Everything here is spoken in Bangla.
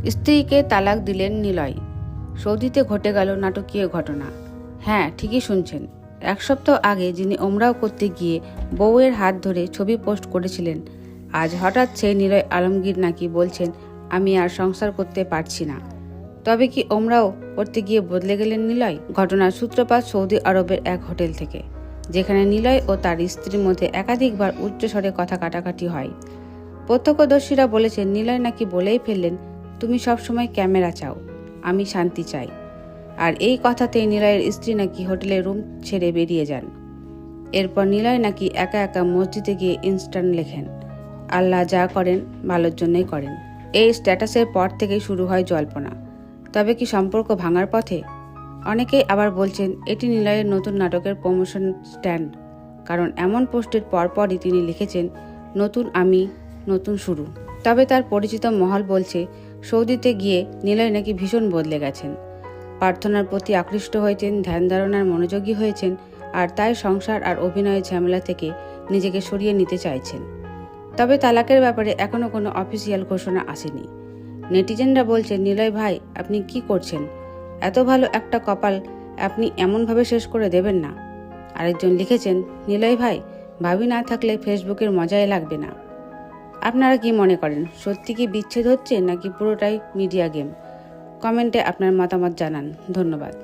স্ত্রীকে তালাক দিলেন নিলয়। সৌদিতে ঘটে গেল নাটকীয় ঘটনা। হ্যাঁ, ঠিকই শুনছেন। এক সপ্তাহ আগে যিনি ওমরাও করতে গিয়ে বউয়ের হাত ধরে ছবি পোস্ট করেছিলেন, আজ হঠাৎ সেই নিলয় আলমগীর নাকি বলছেন, আমি আর সংসার করতে পারছি না। তবে কি ওমরাও করতে গিয়ে বদলে গেলেন নিলয়? ঘটনার সূত্রপাত সৌদি আরবের এক হোটেল থেকে, যেখানে নিলয় ও তার স্ত্রীর মধ্যে একাধিকবার উচ্চস্বরে কথা কাটাকাটি হয়। প্রত্যক্ষদর্শীরা বলেছেন, নিলয় নাকি বলেই ফেললেন, তুমি সবসময় ক্যামেরা চাও, আমি শান্তি চাই। আর এই কথাতেই নিলয়ের স্ত্রী নাকি হোটেলের রুম ছেড়ে বেরিয়ে যান। এরপর নিলয় নাকি একা একা মসজিদে গিয়ে ইনস্ট্যান্ট লেখেন, আল্লাহ যা করেন ভালোর জন্যই করেন। এই স্ট্যাটাসের পর থেকেই শুরু হয় জল্পনা। তবে কি সম্পর্ক ভাঙার পথে? অনেকেই আবার বলছেন এটি নিলয়ের নতুন নাটকের প্রমোশন স্ট্যান্ড, কারণ এমন পোস্টের পরপরই তিনি লিখেছেন, নতুন আমি, নতুন শুরু। তবে তার পরিচিত মহল বলছে, সৌদিতে গিয়ে নিলয় নাকি ভীষণ বদলে গেছেন। প্রার্থনার প্রতি আকৃষ্ট হয়েছেন, ধ্যান ধারণার মনোযোগী হয়েছেন, আর তাই সংসার আর অভিনয়ের ঝামেলা থেকে নিজেকে সরিয়ে নিতে চাইছেন। তবে তালাকের ব্যাপারে এখনও কোনো অফিসিয়াল ঘোষণা আসেনি। নেটিজেনরা বলছেন, নিলয় ভাই, আপনি কি করছেন? এত ভালো একটা কপাল আপনি এমনভাবে শেষ করে দেবেন না। আরেকজন লিখেছেন, নিলয় ভাই, ভাবি না থাকলে ফেসবুকের মজাই লাগবে না। আপনারা কি মনে করেন, সত্যি কি বিচ্ছেদ হচ্ছে নাকি পুরোটাই মিডিয়া গেম? কমেন্টে আপনার মতামত জানান। ধন্যবাদ।